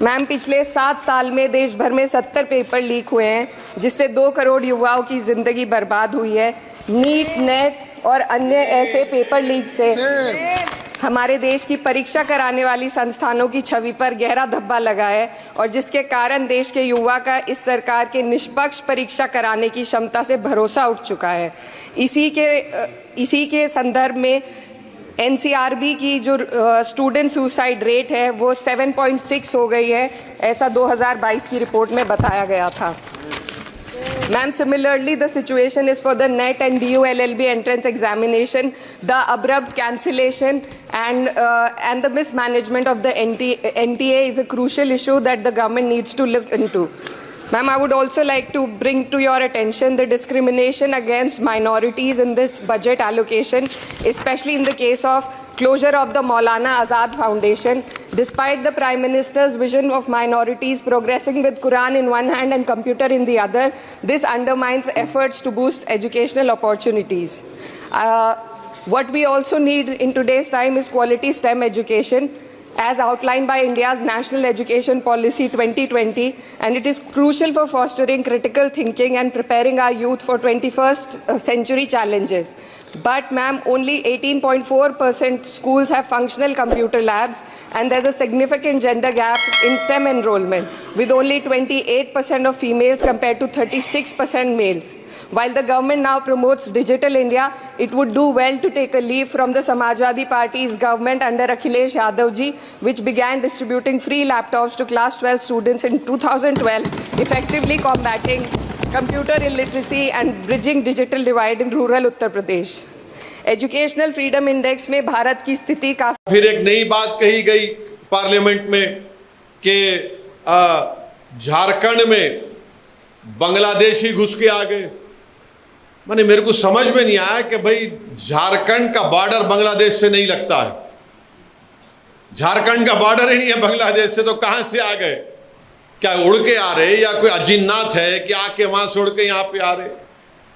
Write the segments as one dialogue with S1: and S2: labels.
S1: Ma'am, पिछले 7 साल में देश भर में 70 पेपर लीक हुए हैं, जिससे 2 करोड़ युवाओं की जिंदगी बर्बाद हुई है। नीट, नेट और अन्य ऐसे पेपर लीक से हमारे देश की परीक्षा कराने वाली संस्थानों की छवि पर गहरा धब्बा लगा है, और जिसके कारण देश के युवा का इस सरकार के निष्पक्ष परीक्षा कराने की क्षमता से भरोसा उठ चुका है। इसी के संदर्भ में एनसीआरबी की जो स्टूडेंट सुसाइड रेट है वो 7.6 हो गई है, ऐसा 2022 की रिपोर्ट में बताया गया था। Ma'am, similarly, the situation is for the NET and DU LLB entrance examination. The abrupt cancellation and the mismanagement of the NTA is a crucial issue that the government needs to look into. Ma'am, I would also like to bring to your attention the discrimination against minorities in this budget allocation, especially in the case of closure of the Maulana Azad Foundation. Despite the Prime Minister's vision of minorities progressing with Quran in one hand and computer in the other, this undermines efforts to boost educational opportunities. What we also need in today's time is quality STEM education, as outlined by India's National Education Policy 2020, and it is crucial for fostering critical thinking and preparing our youth for 21st century challenges. But ma'am, only 18.4% schools have functional computer labs, and there's a significant gender gap in STEM enrollment, with only 28% of females compared to 36% males. While the government now promotes Digital India, it would do well to take a leaf from the Samajwadi Party's government under Akhilesh Yadav ji, which began distributing free laptops to class 12 students in 2012, effectively combating computer illiteracy and bridging digital divide in rural Uttar Pradesh. Educational Freedom Index में भारत की स्थिति काफी।
S2: फिर एक नई बात कही गई पार्लियामेंट में कि झारखंड में बांग्लादेशी घुस के आ गए। माने मेरे को समझ में नहीं आया कि भाई झारखंड का बॉर्डर बांग्लादेश से नहीं लगता है, झारखंड का बॉर्डर ही नहीं है बांग्लादेश से, तो कहां से आ गए? क्या उड़ के आ रहे या कोई अजिन्नात है कि आके वहां से उड़ के यहाँ पे आ रहे?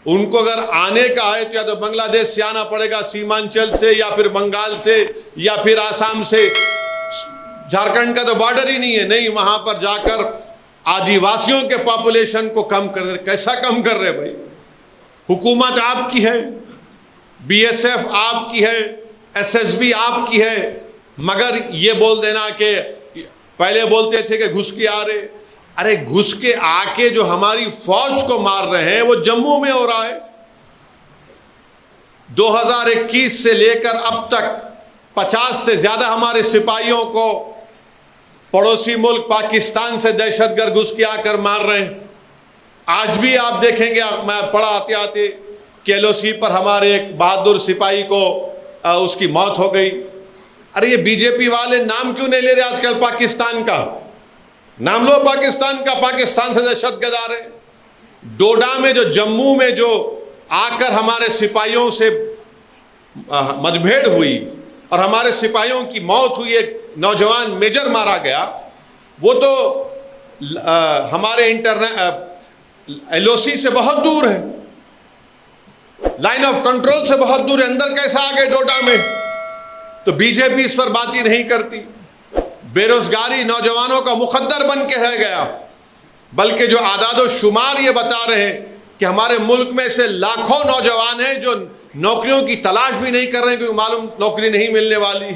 S2: उनको अगर आने का है तो या तो बांग्लादेश से आना पड़ेगा, सीमांचल से, या फिर बंगाल से, या फिर आसाम से। झारखंड का तो बॉर्डर ही नहीं है। नहीं, वहां पर जाकर आदिवासियों के पॉपुलेशन को कम कर रहे। कैसा कम कर रहे भाई? हुकूमत आपकी है, बीएसएफ आपकी है, एसएसबी आपकी है, मगर ये बोल देना कि पहले बोलते थे कि घुस के आ रहे। अरे घुस के आके जो हमारी फौज को मार रहे हैं वो जम्मू में हो रहा है। 2021 से लेकर अब तक 50 से ज्यादा हमारे सिपाहियों को पड़ोसी मुल्क पाकिस्तान से दहशतगर्द घुस के आकर मार रहे हैं। आज भी आप देखेंगे, मैं पढ़ा आते आते कि एलओसी पर हमारे एक बहादुर सिपाही को उसकी मौत हो गई। अरे ये बीजेपी वाले नाम क्यों नहीं ले रहे आजकल पाकिस्तान का? नाम लो पाकिस्तान का, पाकिस्तान से दहशतगर्द आ रहे। डोडा में जो, जम्मू में जो आकर हमारे सिपाहियों से मतभेड़ हुई और हमारे सिपाहियों की मौत हुई, एक नौजवान मेजर मारा गया, वो तो हमारे एलओसी से बहुत दूर है, लाइन ऑफ कंट्रोल से बहुत दूर है। अंदर कैसे आ गए डोडा में? तो बीजेपी इस पर बात ही नहीं करती। बेरोजगारी नौजवानों का मुकद्दर बन के रह गया, बल्कि जो आदादो शुमार ये बता रहे हैं कि हमारे मुल्क में से लाखों नौजवान हैं जो नौकरियों की तलाश भी नहीं कर रहे हैं, क्योंकि मालूम नौकरी नहीं मिलने वाली।